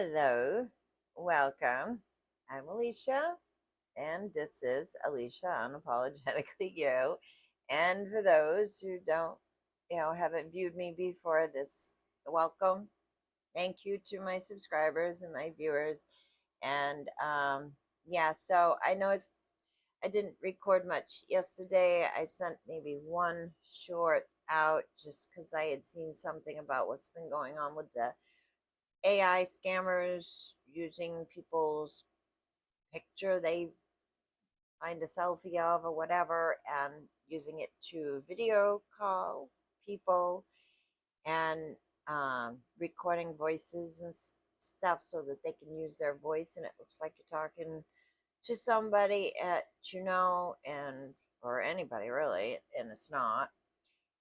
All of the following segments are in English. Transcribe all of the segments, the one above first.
Hello, welcome. I'm Alicia, and this is Alicia Unapologetically You. And for those who don't, haven't viewed me before, this welcome. Thank you to my subscribers and my viewers. And yeah, so I didn't record much yesterday. I sent maybe one short out just because I had seen something about what's been going on with the AI scammers using people's picture they find a selfie of or whatever and using it to video call people and recording voices and stuff so that they can use their voice and it looks like you're talking to somebody at and or anybody really, and it's not.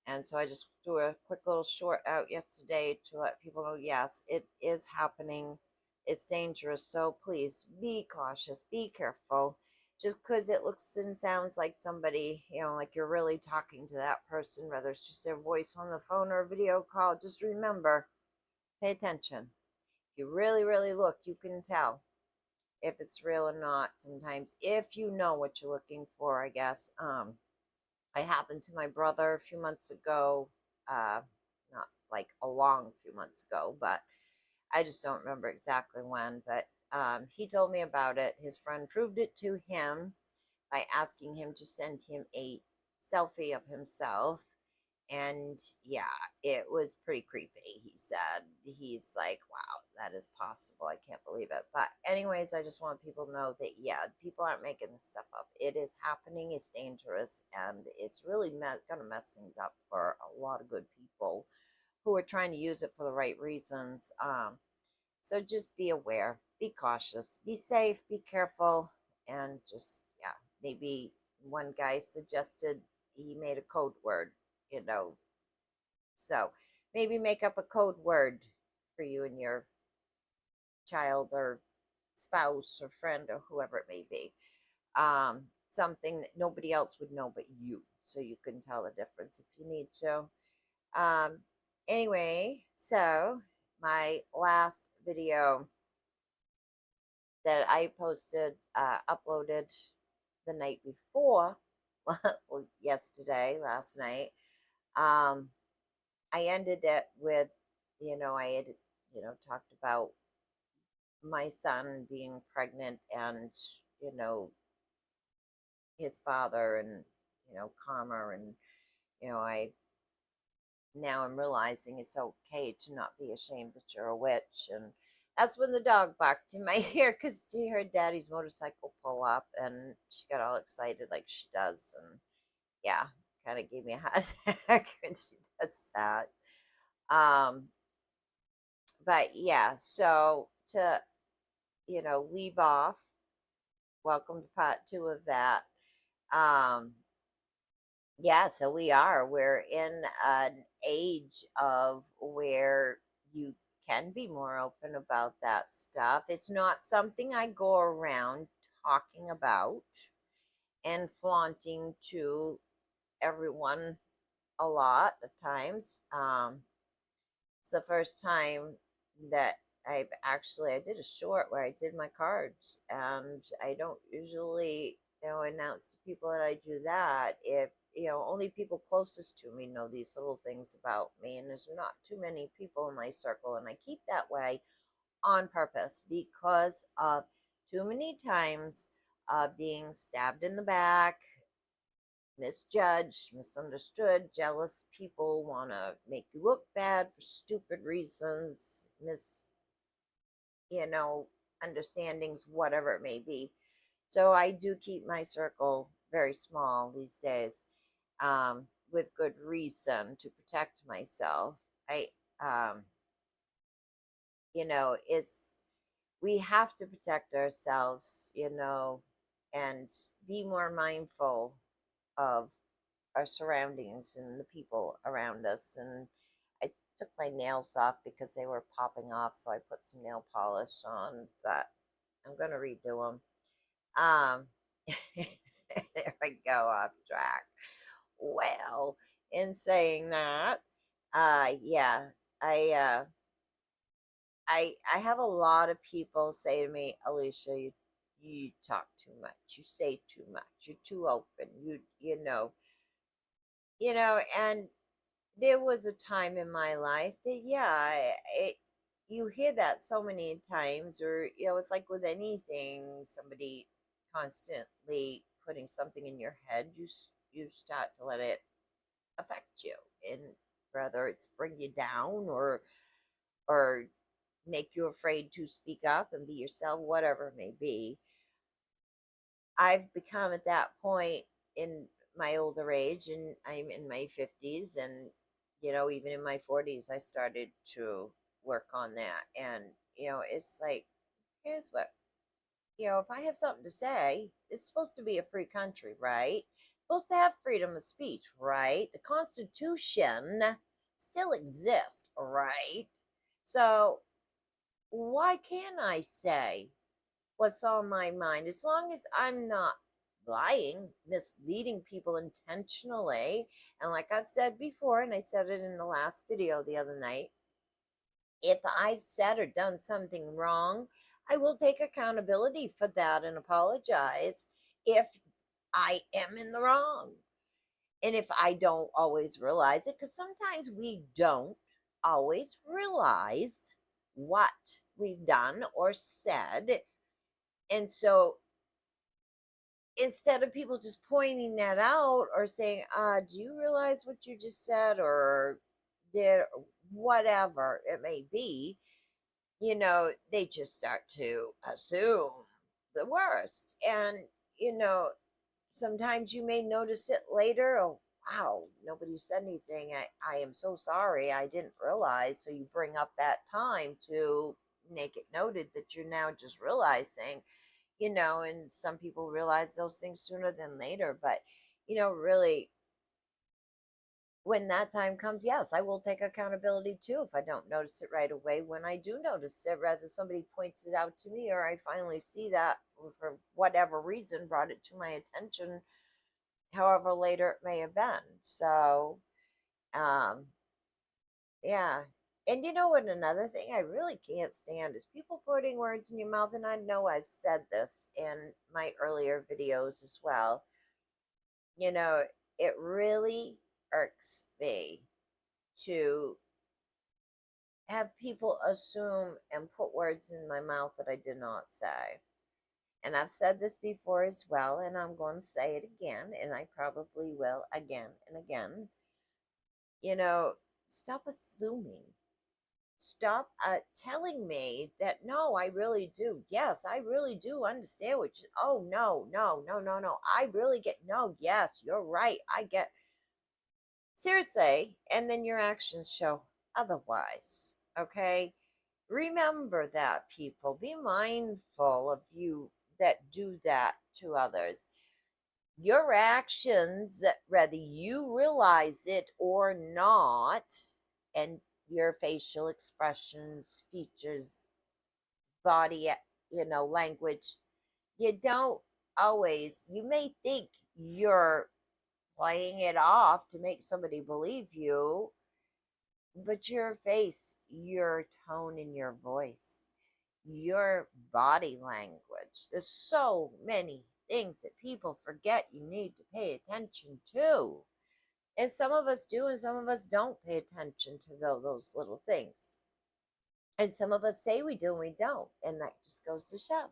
And so I just threw a quick little short out yesterday to let people know, yes, it is happening. It's dangerous. So please be cautious, be careful. Just because it looks and sounds like somebody, like you're really talking to that person, whether it's just their voice on the phone or a video call, just remember, pay attention. If you really, really look, you can tell if it's real or not sometimes, if you know what you're looking for, I guess. I happened to my brother a few months ago, uh, not like a long few months ago, but I just don't remember exactly when. But he told me about it. His friend proved it to him by asking him to send him a selfie of himself. And yeah, it was pretty creepy. He said, he's like, wow, that is possible. I can't believe it. But, anyways, I just want people to know that, yeah, people aren't making this stuff up. It is happening, it's dangerous, and it's really going to mess things up for a lot of good people who are trying to use it for the right reasons. So just be aware, be cautious, be safe, be careful, and just, yeah, maybe one guy suggested he made a code word, you know. So maybe make up a code word for you and your child or spouse or friend or whoever it may be. Something that nobody else would know but you, so you can tell the difference if you need to. Um, anyway, so my last video that I posted, uploaded the night before, well, yesterday, last night. Um, I ended it with, I had, talked about my son being pregnant and, you know, his father and, karma. And, I now I'm realizing it's okay to not be ashamed that you're a witch. And that's when the dog barked in my ear because she heard Daddy's motorcycle pull up and she got all excited like she does. And yeah, kind of gave me a heart attack when she does that. Um, but yeah, so to, leave off, welcome to part two of that. Um, yeah, so we're in an age of where you can be more open about that stuff. It's not something I go around talking about and flaunting to everyone a lot of times. It's the first time that I did a short where I did my cards, and I don't usually, announce to people that I do that. If, only people closest to me know these little things about me, and there's not too many people in my circle, and I keep that way on purpose because of too many times being stabbed in the back, misjudged, misunderstood. Jealous people want to make you look bad for stupid reasons, you know, understandings, whatever it may be. So I do keep my circle very small these days, with good reason to protect myself. I, um, it's we have to protect ourselves, and be more mindful of our surroundings and the people around us. And I took my nails off because they were popping off, so I put some nail polish on, but I'm going to redo them. Um, there I go, off track. Well, in saying that, yeah, I I have a lot of people say to me, Alicia, you talk too much, you say too much, you're too open, and there was a time in my life that, yeah, you hear that so many times, or, it's like with anything, somebody constantly putting something in your head, you start to let it affect you, and whether it's bring you down or make you afraid to speak up and be yourself, whatever it may be. I've become at that point in my older age, and I'm in my 50s, and even in my 40s I started to work on that. And it's like, here's what, if I have something to say, it's supposed to be a free country, right? Supposed to have freedom of speech, right? The Constitution still exists, right? So why can't I say what's on my mind, as long as I'm not lying, misleading people intentionally? And like I've said before, and I said it in the last video the other night, if I've said or done something wrong, I will take accountability for that and apologize if I am in the wrong. And if I don't always realize it, because sometimes we don't always realize what we've done or said. And so instead of people just pointing that out or saying, do you realize what you just said, or did, whatever it may be, they just start to assume the worst. And, you know, sometimes you may notice it later. Oh, wow, nobody said anything. I am so sorry. I didn't realize. So you bring up that time to make it noted that you're now just realizing, and some people realize those things sooner than later. But, really, when that time comes, yes, I will take accountability too if I don't notice it right away. When I do notice it, rather somebody points it out to me, or I finally see that for whatever reason brought it to my attention, however later it may have been. So, um, yeah. And you know what? Another thing I really can't stand is people putting words in your mouth. And I know I've said this in my earlier videos as well. You know, it really irks me to have people assume and put words in my mouth that I did not say. And I've said this before as well, and I'm going to say it again, and I probably will again and again. You know, stop assuming. Stop telling me that no, I really do. Yes, I really do understand what you. Oh no, no, no, no, no. I really get no. Yes, you're right. I get seriously, and then your actions show otherwise. Okay, remember that, people. Be mindful of you that do that to others. Your actions, whether you realize it or not, and your facial expressions, features, body, language, you don't always, you may think you're playing it off to make somebody believe you, but your face, your tone in your voice, your body language. There's so many things that people forget you need to pay attention to. And some of us do, and some of us don't pay attention to those little things. And some of us say we do and we don't. And that just goes to show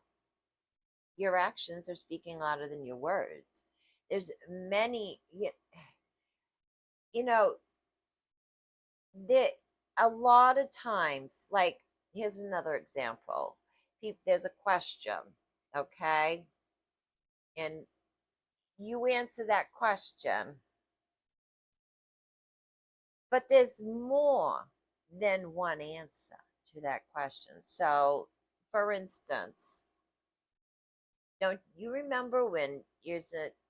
your actions are speaking louder than your words. There's many, you know, the, a lot of times, like, here's another example. There's a question, okay? And you answer that question, but there's more than one answer to that question. So, for instance, don't you remember when you're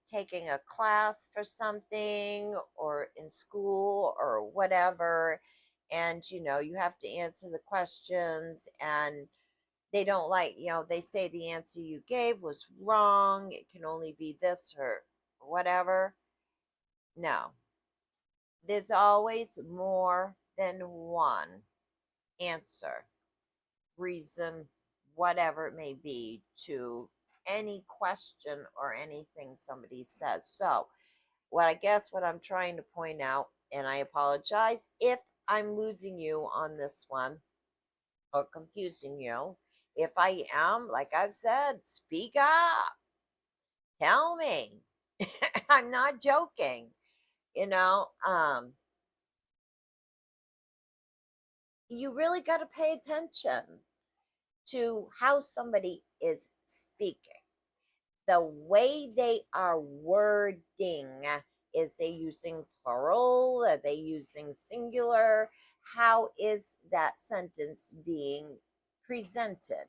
taking a class for something, or in school or whatever, and you have to answer the questions, and they don't like, they say the answer you gave was wrong, it can only be this or whatever? No, there's always more than one answer. reason, whatever it may be, to any question or anything somebody says. So, what I'm trying to point out, and I apologize if I'm losing you on this one or confusing you. If I am, like I've said, speak up. Tell me. I'm not joking. You know, you really got to pay attention to how somebody is speaking. The way they are wording, is they using plural? Are they using singular? How is that sentence being presented?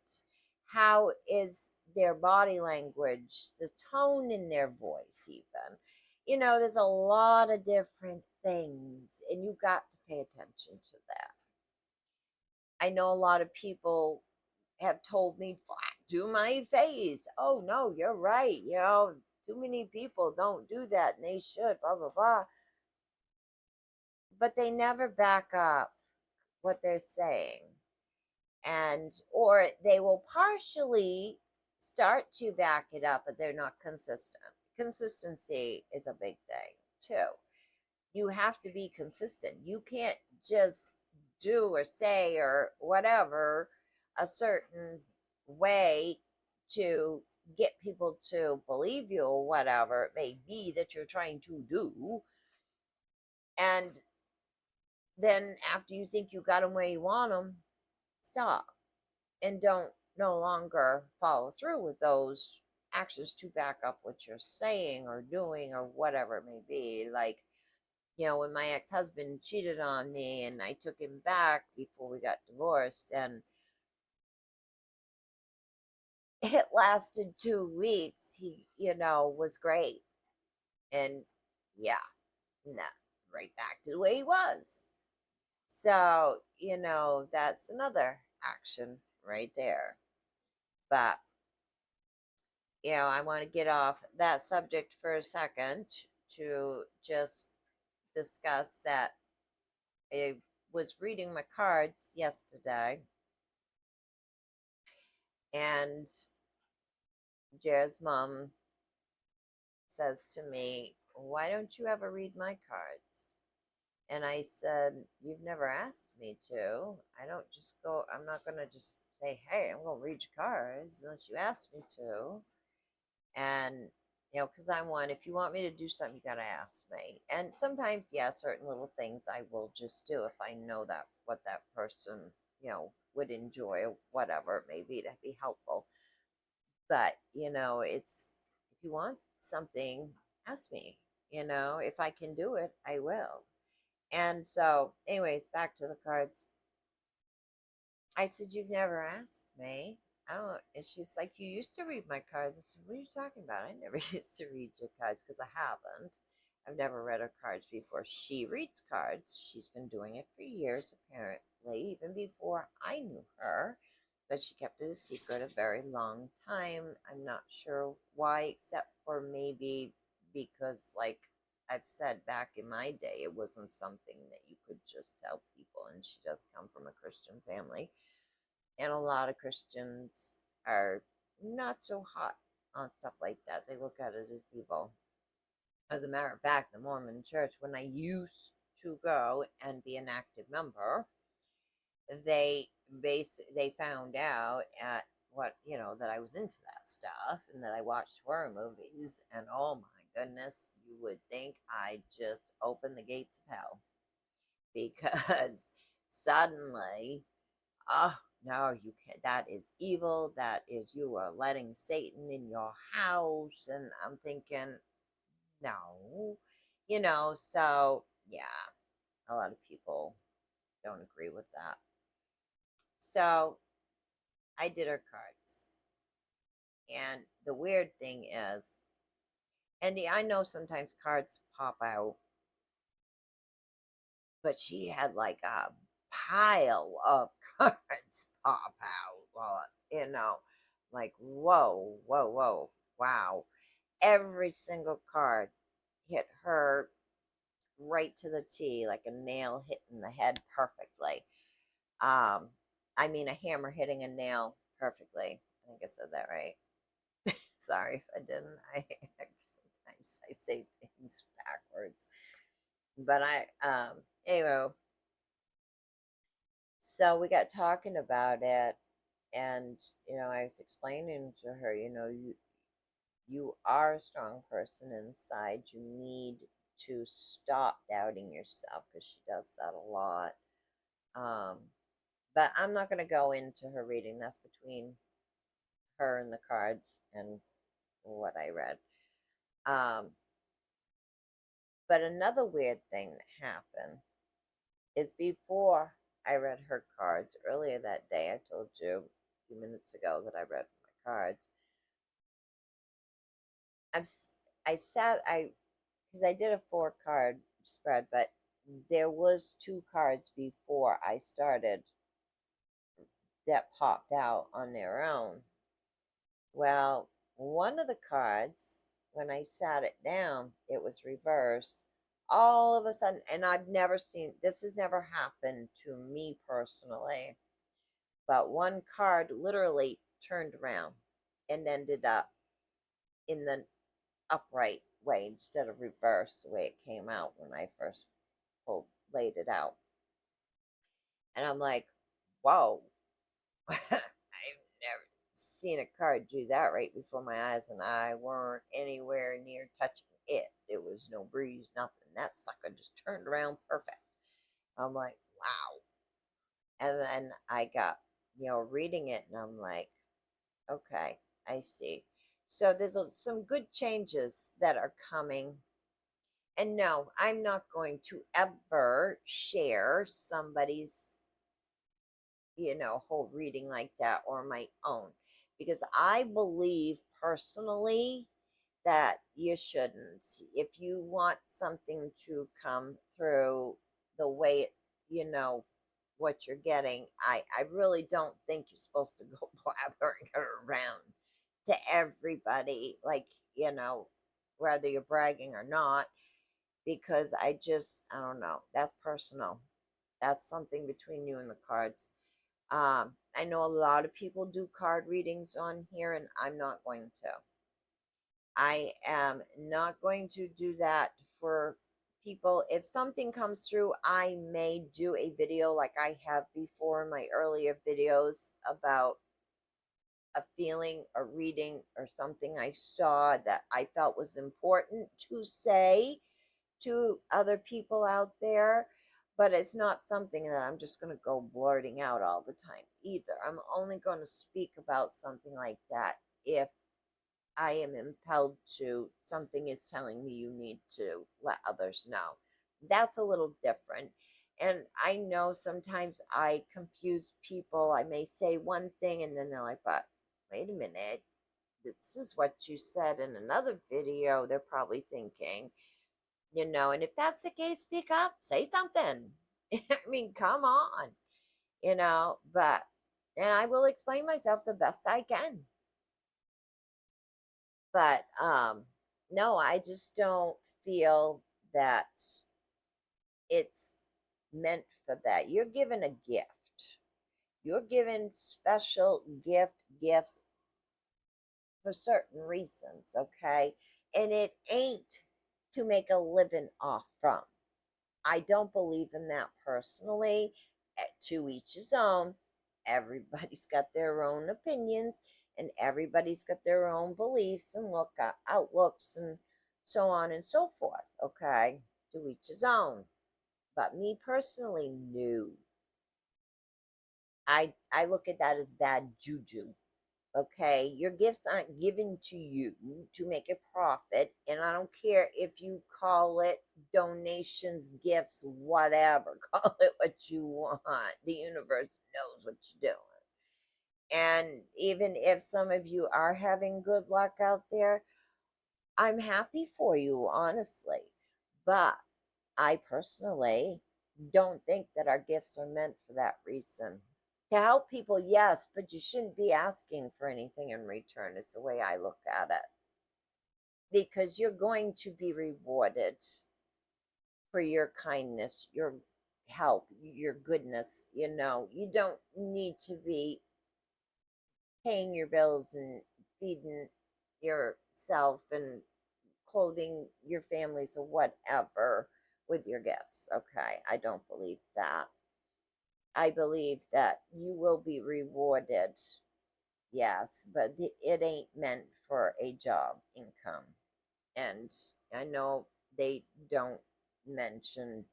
How is their body language, the tone in their voice, even? There's a lot of different things, and you got to pay attention to that. I know a lot of people have told me flat to my face, oh no, you're right. Too many people don't do that and they should, blah, blah, blah. But they never back up what they're saying. Or they will partially start to back it up, but they're not consistent. Consistency is a big thing, too. You have to be consistent. You can't just do or say or whatever a certain way to get people to believe you or whatever it may be that you're trying to do. And then after you think you got them where you want them, stop and don't no longer follow through with those actions to back up what you're saying or doing or whatever it may be. Like, when my ex husband cheated on me and I took him back before we got divorced, and it lasted 2 weeks, he, was great. And yeah, nah, right back to the way he was. So, that's another action right there. But, I want to get off that subject for a second to just discuss that I was reading my cards yesterday, and Jared's mom says to me, "Why don't you ever read my cards?" And I said, "You've never asked me to. I'm not going to just say, hey, I'm going to read your cards unless you ask me to." And, because I'm one, if you want me to do something, you got to ask me. And sometimes, yeah, certain little things I will just do if I know that what that person, would enjoy or whatever it may be to be helpful. But, if you want something, ask me. If I can do it, I will. And so, anyways, back to the cards. I said, "You've never asked me." I don't. And she's like, "You used to read my cards." I said, "What are you talking about? I never used to read your cards because I haven't. I've never read her cards before." She reads cards. She's been doing it for years, apparently, even before I knew her. But she kept it a secret a very long time. I'm not sure why, except for maybe because, like I've said back in my day, it wasn't something that you could just tell people. And she does come from a Christian family. And a lot of Christians are not so hot on stuff like that. They look at it as evil. As a matter of fact, the Mormon church, when I used to go and be an active member, they found out at what that I was into that stuff and that I watched horror movies, and oh my goodness, you would think I just opened the gates of hell, because suddenly, oh no, you can't, that is evil, that is, you are letting Satan in your house. And I'm thinking, no, so yeah, a lot of people don't agree with that. So I did her cards. And the weird thing is, and I know sometimes cards pop out, but she had like a pile of cards pop out. Well, like, whoa, whoa, whoa, wow. Every single card hit her right to the T, like a nail hitting the head perfectly. Um, I mean, a hammer hitting a nail perfectly. I think I said that right. Sorry if I didn't. I sometimes I say things backwards. But anyway, so we got talking about it, and I was explaining to her, you are a strong person inside. You need to stop doubting yourself, because she does that a lot. Um, but I'm not going to go into her reading. That's between her and the cards and what I read. Um, but another weird thing that happened is before I read her cards earlier that day. I told you a few minutes ago that I read my cards. I'm I sat I because I did a 4 card spread, but there was 2 cards before I started that popped out on their own. Well, one of the cards, when I sat it down, it was reversed. All of a sudden, and I've never seen this, has never happened to me personally, but one card literally turned around and ended up in the upright way instead of reversed the way it came out when I first laid it out. And I'm like, whoa, I've never seen a card do that right before my eyes, and I weren't anywhere near touching it. There was no breeze, nothing. That sucker just turned around perfect. I'm like, wow. And then I got, reading it, and I'm like, okay, I see. So there's some good changes that are coming. And no, I'm not going to ever share somebody's, whole reading like that or my own, because I believe personally that you shouldn't. If you want something to come through the way what you're getting, I really don't think you're supposed to go blathering it around to everybody, like, whether you're bragging or not, because I don't know. That's personal. That's something between you and the cards. I know a lot of people do card readings on here, and I'm not going to. I am not going to do that for people. If something comes through, I may do a video like I have before in my earlier videos about a feeling, a reading, or something I saw that I felt was important to say to other people out there. But it's not something that I'm just going to go blurting out all the time either. I'm only going to speak about something like that if I am impelled to, something is telling me you need to let others know. That's a little different. And I know sometimes I confuse people. I may say one thing and then they're like, but wait a minute, this is what you said in another video. They're probably thinking, and if that's the case, speak up, say something. I mean, come on, but, and I will explain myself the best I can. But no, I just don't feel that it's meant for that. You're given a gift. You're given special gifts for certain reasons, okay? And it ain't to make a living off from. I don't believe in that personally. To each his own. Everybody's got their own opinions, and everybody's got their own beliefs and outlooks and so on and so forth. Okay, to each his own. But me personally, no. I look at that as bad juju. Okay, your gifts aren't given to you to make a profit, and I don't care if you call it donations, gifts, whatever. Call it what you want. The universe knows what you're doing. And even if some of you are having good luck out there, I'm happy for you, honestly. But I personally don't think that our gifts are meant for that reason. To help people, yes, but you shouldn't be asking for anything in return, is the way I look at it. Because you're going to be rewarded for your kindness, your help, your goodness. You don't need to be paying your bills and feeding yourself and clothing your families or whatever with your gifts. Okay, I don't believe that. I believe that you will be rewarded, yes, but it ain't meant for a job income. And I know they don't mention,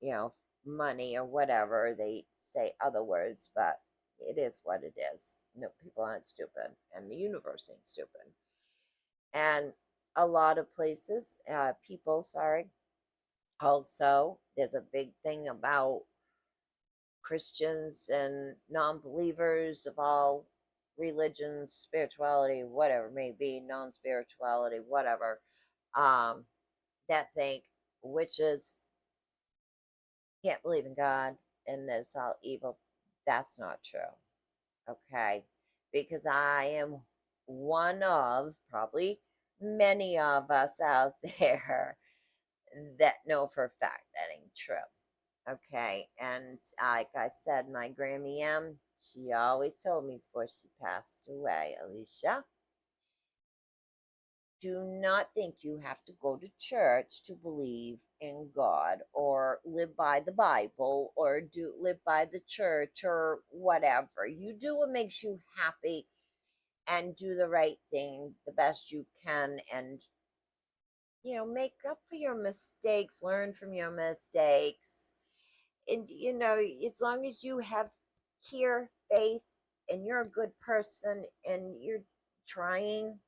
you know, money or whatever. They say other words, but it is what it is. No, people aren't stupid, and the universe ain't stupid. And a lot of places, people, sorry, also, there's a big thing about Christians and non believers of all religions, spirituality, whatever it may be, non spirituality, whatever, um, that think witches can't believe in God and that it's all evil. That's not true. Okay. Because I am one of probably many of us out there that know for a fact that ain't true. Okay. And like I said, my Grammy M, she always told me before she passed away, Alicia, do not think you have to go to church to believe in God or live by the Bible or do live by the church or whatever. You do what makes you happy and do the right thing the best you can, and make up for your mistakes, learn from your mistakes. And as long as you have here faith and you're a good person and you're trying,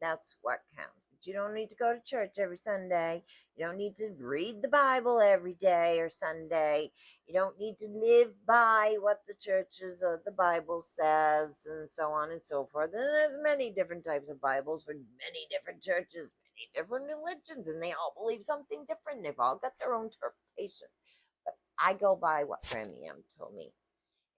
that's what counts. But you don't need to go to church every Sunday. You don't need to read the Bible every day or Sunday. You don't need to live by what the churches or the Bible says, and so on and so forth. And there's many different types of Bibles for many different churches, many different religions, and they all believe something different. They've all got their own interpretations. I go by what Grammy M told me.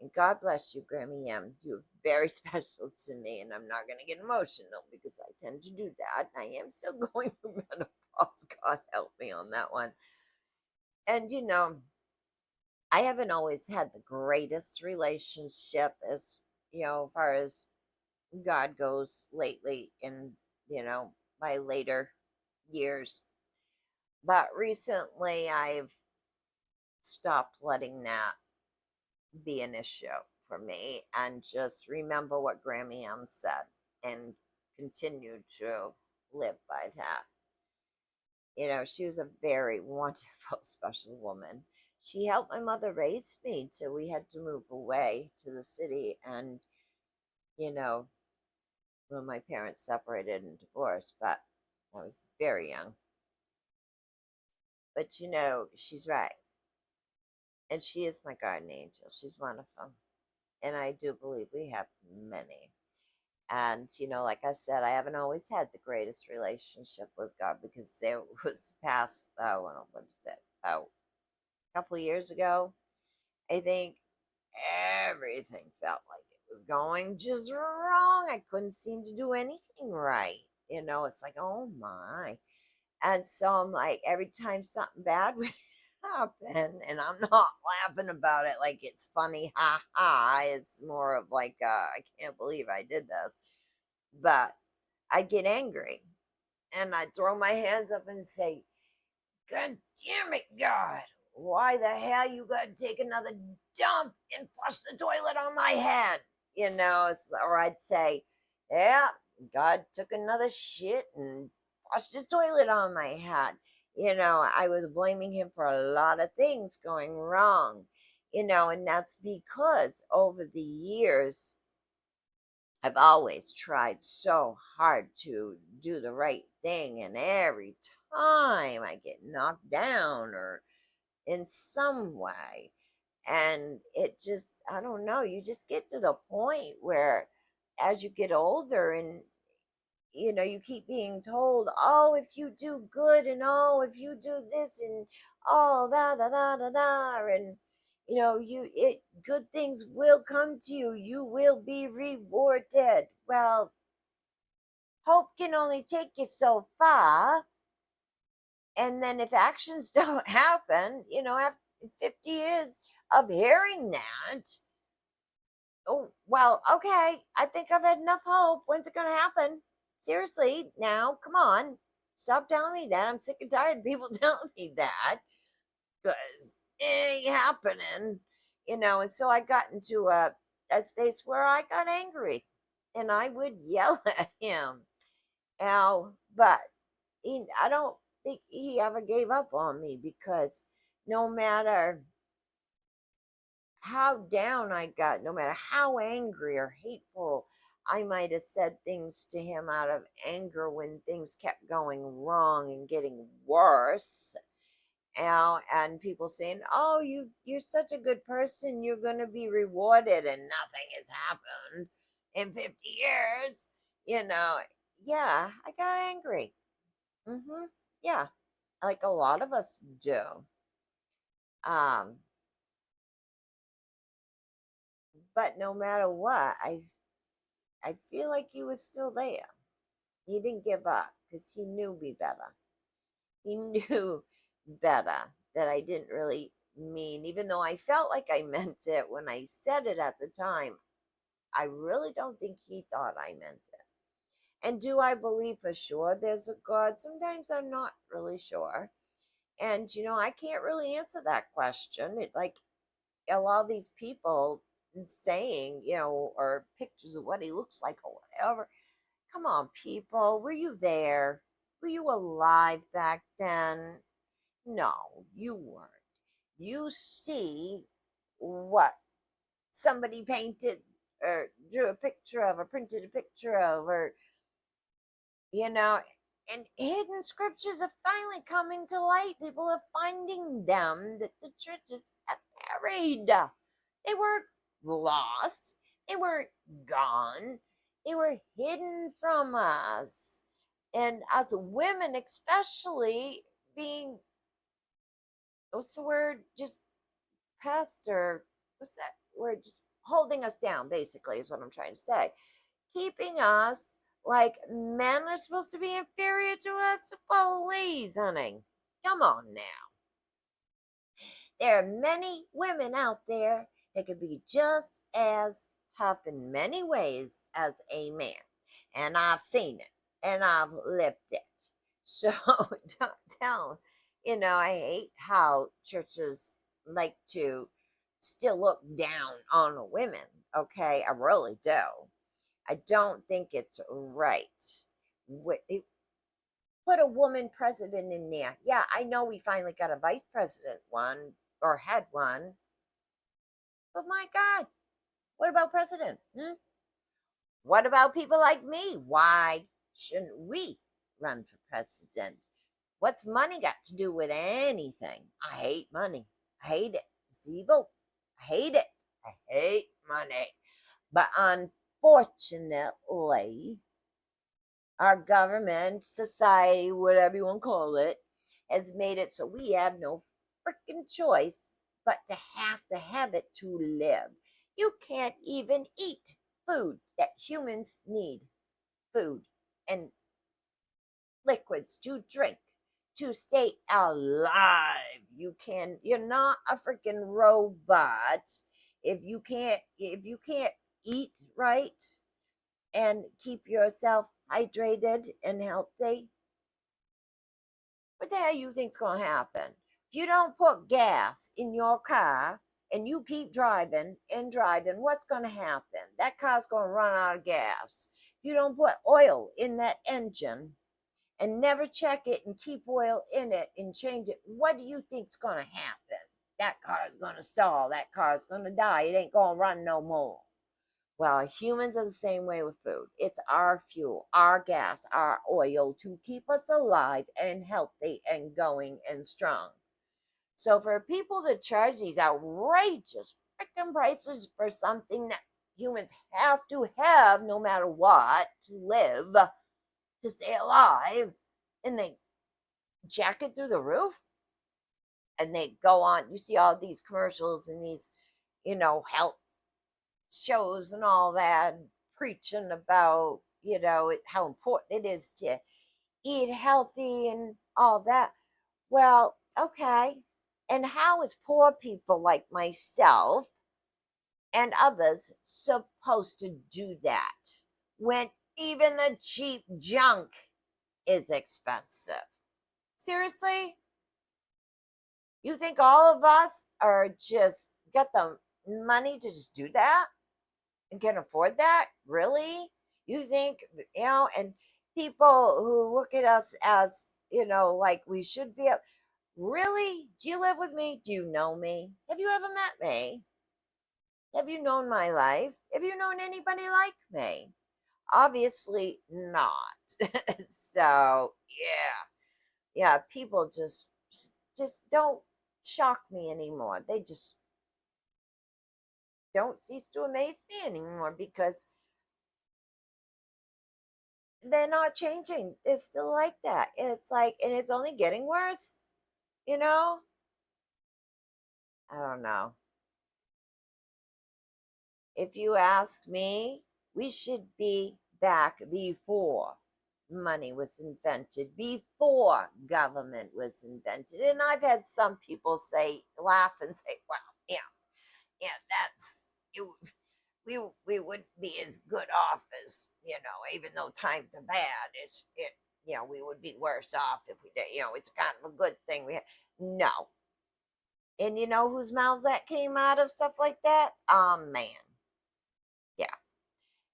And God bless you, Grammy M. You're very special to me, and I'm not going to get emotional because I tend to do that. I am still going through menopause. God help me on that one. And I haven't always had the greatest relationship as far as God goes lately in, my later years. But recently I've stopped letting that be an issue for me and just remember what Grammy M said and continue to live by that. She was a very wonderful, special woman. She helped my mother raise me till we had to move away to the city. And, you know, when my parents separated and divorced, but I was very young. But, she's right. And she is my guardian angel. She's one of them. And I do believe we have many. And, like I said, I haven't always had the greatest relationship with God because there was past, well, what is it, about a couple of years ago, I think everything felt like it was going just wrong. I couldn't seem to do anything right. It's like, oh my. And so I'm like, every time something bad would happen, and I'm not laughing about it like it's funny, ha ha. It's more of like, I can't believe I did this. But I'd get angry and I'd throw my hands up and say, God damn it, God. Why the hell you gotta take another dump and flush the toilet on my head? Or I'd say, yeah, God took another shit and flushed his toilet on my head. I was blaming him for a lot of things going wrong, and that's because over the years, I've always tried so hard to do the right thing, and every time I get knocked down or in some way. And it just, I don't know, you just get to the point where as you get older and you keep being told, oh, if you do good, and oh, if you do this, and oh, da da da da da, and good things will come to you. You will be rewarded. Well, hope can only take you so far, and then if actions don't happen, 50 years of hearing that. Oh, well, okay. I think I've had enough hope. When's it going to happen? Seriously, now, come on. Stop telling me that. I'm sick and tired of people telling me that because it ain't happening. And so I got into a space where I got angry and I would yell at him. Now, but I don't think he ever gave up on me because no matter how down I got, no matter how angry or hateful I might have said things to him out of anger when things kept going wrong and getting worse. And people saying, "Oh, you're such a good person. You're going to be rewarded," and nothing has happened in 50 years. You know, yeah, I got angry. Yeah, like a lot of us do. Um, but no matter what, I feel like he was still there. He didn't give up because he knew me better. He knew better that I didn't really mean, even though I felt like I meant it when I said it at the time. I really don't think he thought I meant it. And do I believe for sure there's a God? Sometimes I'm not really sure. And I can't really answer that question. It like a lot of these people saying, or pictures of what he looks like or whatever. Come on, people. Were you there? Were you alive back then? No, you weren't. You see what somebody painted or drew a picture of or printed a picture of, or you know and hidden scriptures are finally coming to light. People are finding them that the churches have buried. They weren't lost, they weren't gone, they were hidden from us. And as women especially, being, what's the word, just pastor, what's that word, just holding us down basically is what I'm trying to say, keeping us like men are supposed to be inferior to us. Please, honey, come on now. There are many women out there that could be just as tough in many ways as a man. And I've seen it and I've lived it. So don't tell, I hate how churches like to still look down on women. Okay, I really do. I don't think it's right. Put a woman president in there. Yeah, I know we finally got a vice president one or had one, but my God, what about president? What about people like me? Why shouldn't we run for president? What's money got to do with anything? I hate money. I hate it. It's evil. I hate it. I hate money. But unfortunately, our government, society, whatever you want to call it, has made it so we have no freaking choice but to have it to live. You can't even eat food that humans need, food and liquids to drink to stay alive. You're not a freaking robot. If you can't eat right and keep yourself hydrated and healthy, what the hell you think's gonna happen? If you don't put gas in your car and you keep driving and driving, what's gonna happen? That car's gonna run out of gas. If you don't put oil in that engine and never check it and keep oil in it and change it, what do you think's gonna happen? That car's gonna stall. That car's gonna die. It ain't gonna run no more. Well, humans are the same way with food. It's our fuel, our gas, our oil to keep us alive and healthy and going and strong. So for people to charge these outrageous freaking prices for something that humans have to have no matter what to live, to stay alive, and they jack it through the roof, and they go on, you see all these commercials and these, health shows and all that, preaching about, how important it is to eat healthy and all that. Well, okay. And how is poor people like myself and others supposed to do that when even the cheap junk is expensive? Seriously? You think all of us are just got the money to just do that and can afford that? Really? You think, and people who look at us as, like we should be, really? Do you live with me? Do you know me? Have you ever met me? Have you known my life? Have you known anybody like me? Obviously not. So, yeah. Yeah, people just don't shock me anymore. They just don't cease to amaze me anymore because they're not changing. They're still like that. It's like, and it's only getting worse, you know? I don't know. If you ask me, we should be back before money was invented, before government was invented. And I've had some people laugh and say, well, yeah, that's you. We wouldn't be as good off as, even though times are bad, we would be worse off if we did. It's kind of a good thing we had. No. And you know whose mouths that came out of stuff like that? Man. Yeah.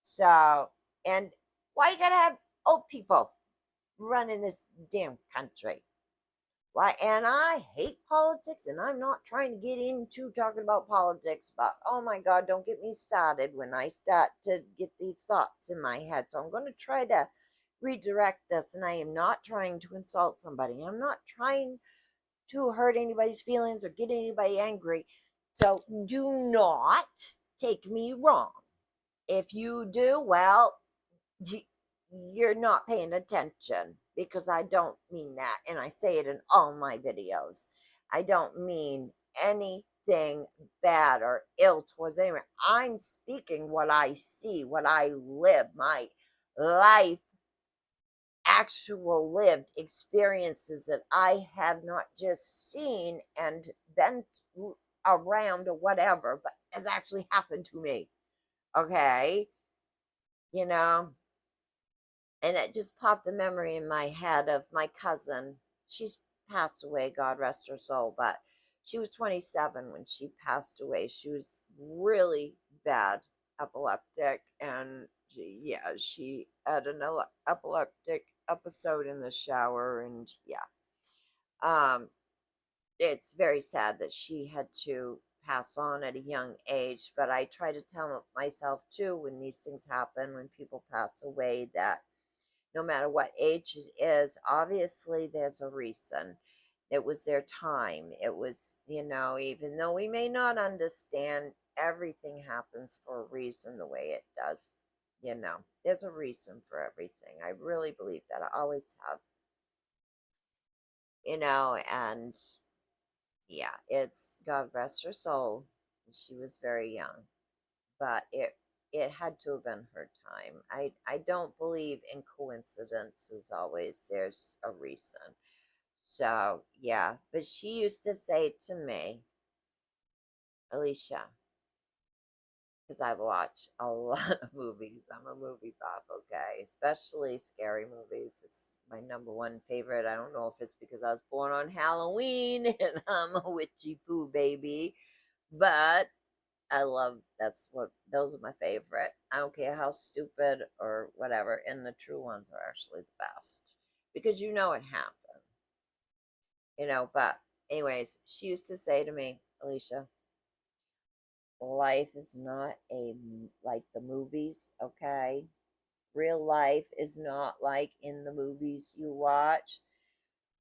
So, and why you gotta have old people running this damn country? Why? And I hate politics, and I'm not trying to get into talking about politics, but oh my God, don't get me started when I start to get these thoughts in my head. So I'm going to try to redirect this, and I am not trying to insult somebody. I'm not trying to hurt anybody's feelings or get anybody angry. So do not take me wrong. If you do, well, you're not paying attention because I don't mean that. And I say it in all my videos. I don't mean anything bad or ill towards anyone. I'm speaking what I see, what I live, my life, actual lived experiences that I have not just seen and been around or whatever, but has actually happened to me. Okay. You know, and it just popped a memory in my head of my cousin. She's passed away, God rest her soul, but she was 27 when she passed away. She was really bad epileptic, and she had an epileptic episode in the shower, and um, it's very sad that she had to pass on at a young age. But I try to tell myself too when these things happen, when people pass away, that no matter what age it is, obviously there's a reason. It was their time. It was, even though we may not understand, everything happens for a reason the way it does. There's a reason for everything. I really believe that. I always have, and yeah, it's God rest her soul. She was very young, but it had to have been her time. I don't believe in coincidences always. There's a reason. So, yeah, but she used to say to me, Alicia, because I watch a lot of movies. I'm a movie buff, okay? Especially scary movies. It's my number one favorite. I don't know if it's because I was born on Halloween and I'm a witchy poo baby, but those are my favorite. I don't care how stupid or whatever, and the true ones are actually the best because it happened, but anyways, she used to say to me, Alicia, life is not like the movies, okay? Real life is not like in the movies you watch.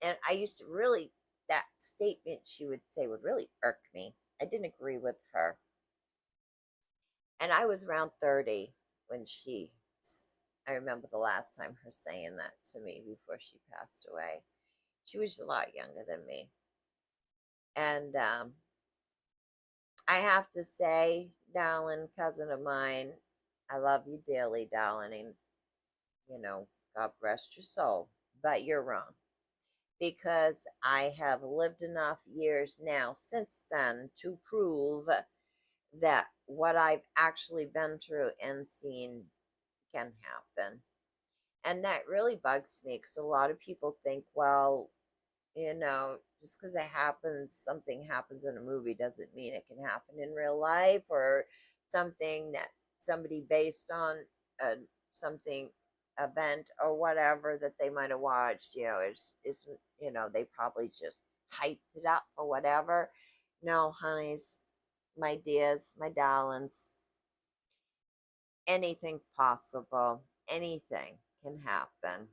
And I used to really, that statement she would say would really irk me. I didn't agree with her. And I was around 30 when I remember the last time her saying that to me before she passed away. She was a lot younger than me. And I have to say, darling cousin of mine, I love you dearly, darling. And, God rest your soul. But you're wrong. because I have lived enough years now since then to prove that what I've actually been through and seen can happen. And that really bugs me because a lot of people think, well, just because it happens, something happens in a movie doesn't mean it can happen in real life, or something that somebody based on uh, something event or whatever that they might have watched, is they probably just hyped it up or whatever. No, honeys, my dears, my darlings, anything's possible. Anything can happen.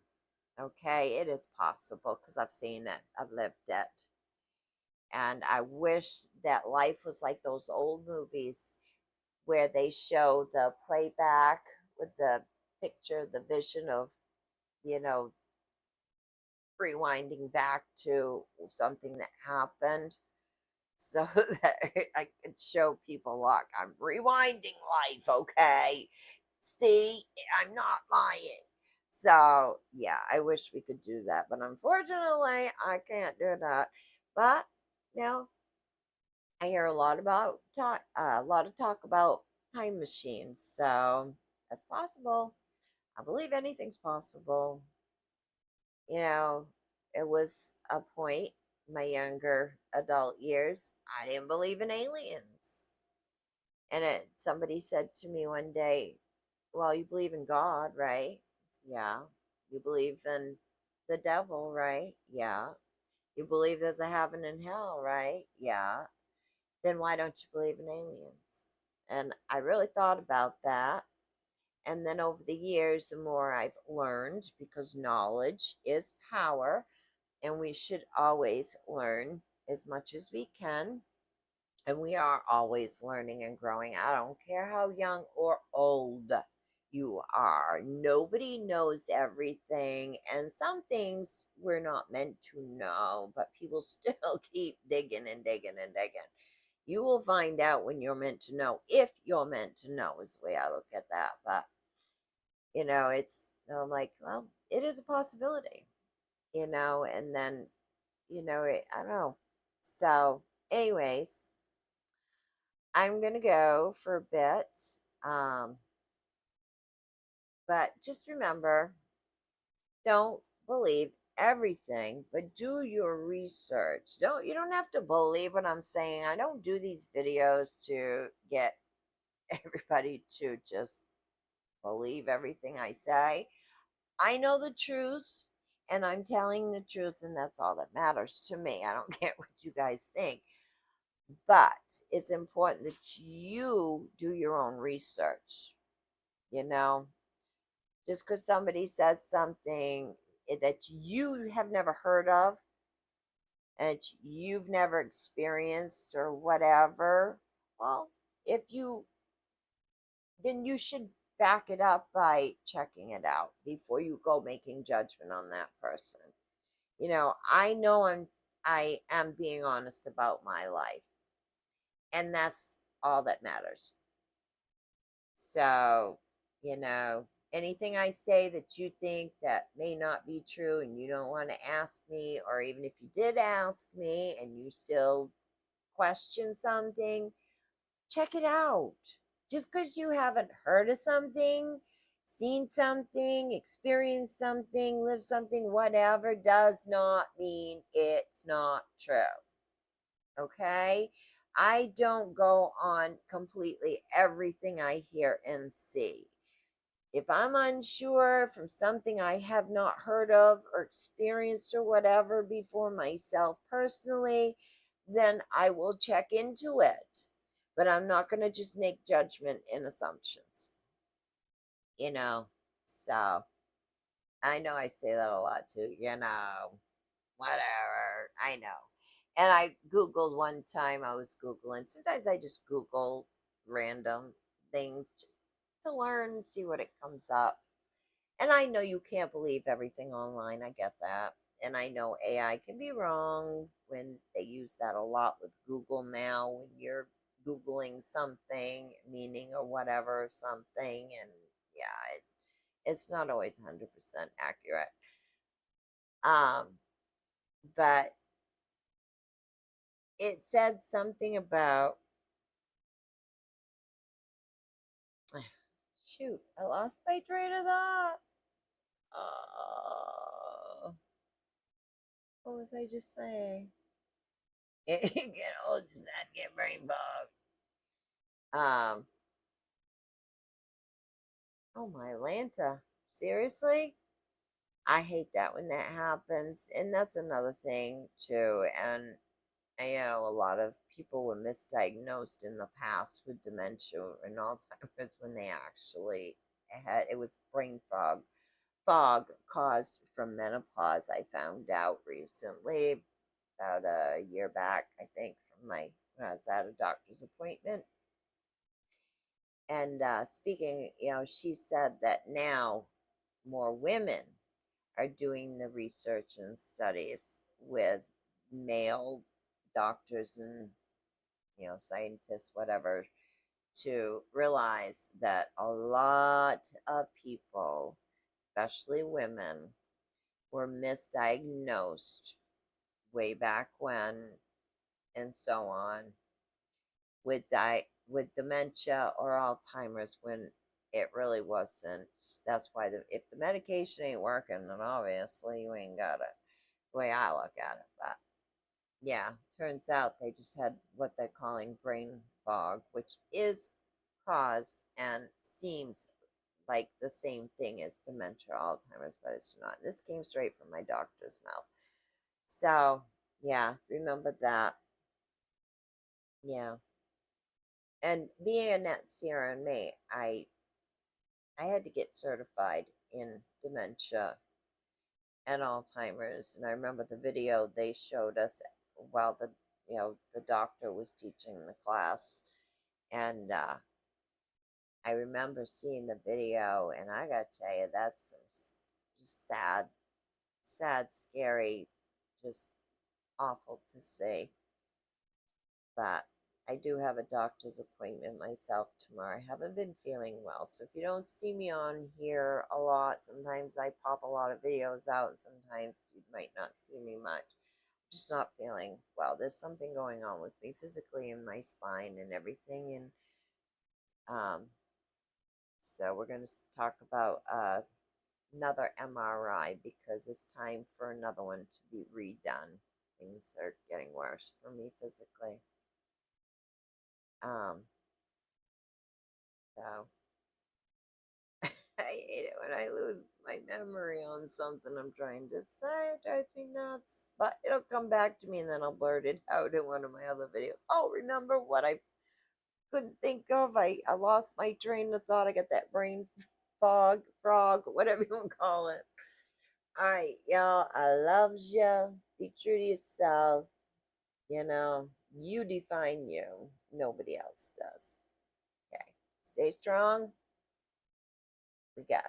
Okay, it is possible because I've seen it, I've lived it. And I wish that life was like those old movies where they show the playback with the picture, the vision of, you know, rewinding back to something that happened so that I could show people, look, I'm rewinding life, okay? See, I'm not lying. So, yeah, I wish we could do that, but unfortunately, I can't do that. But, you know, I hear a lot of talk about time machines, so that's possible. I believe anything's possible. You know, it was a point in my younger adult years, I didn't believe in aliens. And somebody said to me one day, well, you believe in God, right? Yeah. You believe in the devil, right? Yeah. You believe there's a heaven and hell, right? Yeah. Then why don't you believe in aliens? And I really thought about that. And then over the years, the more I've learned, because knowledge is power, and we should always learn as much as we can. And we are always learning and growing. I don't care how young or old you are. Nobody knows everything. And some things we're not meant to know, but people still keep digging and digging and digging. You will find out when you're meant to know, if you're meant to know, is the way I look at that. But, I'm like, well, it is a possibility, and then, I don't know. So, anyways, I'm going to go for a bit. Um, but just remember, don't believe everything, but do your research. You don't have to believe what I'm saying. I don't do these videos to get everybody to just believe everything I say. I know the truth and I'm telling the truth, and that's all that matters to me. I don't care what you guys think, but it's important that you do your own research. You know, just because somebody says something that you have never heard of and you've never experienced or whatever, well, if you then you should back it up by checking it out before you go making judgment on that person. I know I am being honest about my life, and that's all that matters. So, anything I say that you think that may not be true and you don't want to ask me, or even if you did ask me and you still question something, check it out. Just because you haven't heard of something, seen something, experienced something, lived something, whatever, does not mean it's not true. Okay? I don't go on completely everything I hear and see. If I'm unsure from something I have not heard of or experienced or whatever before myself personally, then I will check into it. But I'm not going to just make judgment and assumptions, you know. So I know I say that a lot too, whatever. I know. And I Googled one time, I was Googling. Sometimes I just Google random things just to learn, see what it comes up. And I know you can't believe everything online. I get that. And I know AI can be wrong when they use that a lot with Google now, when you're Googling something, meaning or whatever, something. And yeah, it's not always 100% accurate. Um, but it said something about, shoot, I lost my train of thought. What was I just saying? You get old, just had to get brain fog. Oh my Lanta. Seriously? I hate that when that happens. And that's another thing too. And I know a lot of people were misdiagnosed in the past with dementia and Alzheimer's when they actually had it was brain fog caused from menopause. I found out recently, about a year back, I think, from my when I was at a doctor's appointment. And speaking, she said that now more women are doing the research and studies with male doctors and scientists, whatever, to realize that a lot of people, especially women, were misdiagnosed way back when and so on with dementia or Alzheimer's when it really wasn't. That's why if the medication ain't working, then obviously you ain't got it. That's the way I look at it. But yeah, turns out they just had what they're calling brain fog, which is caused and seems like the same thing as dementia or Alzheimer's, but it's not. This came straight from my doctor's mouth. So yeah, remember that. Yeah. And being a net CRNA, I had to get certified in dementia and Alzheimer's. And I remember the video they showed us while the doctor was teaching the class. And I remember seeing the video, and I gotta tell you, that's some just sad, scary, just awful to see. But I do have a doctor's appointment myself tomorrow. I haven't been feeling well, so if you don't see me on here a lot, sometimes I pop a lot of videos out, and sometimes you might not see me much. I'm just not feeling well. There's something going on with me physically in my spine and everything, and um, so we're going to talk about another MRI because it's time for another one to be redone. Things are getting worse for me physically. Um, so I hate it when I lose my memory on something I'm trying to say. It drives me nuts. But it'll come back to me and then I'll blurt it out in one of my other videos. Oh, remember what I couldn't think of? I lost my train of thought. I got that brain frog, whatever you want to call it. All right, y'all. I loves you. Be true to yourself. You know, you define you. Nobody else does. Okay. Stay strong. We got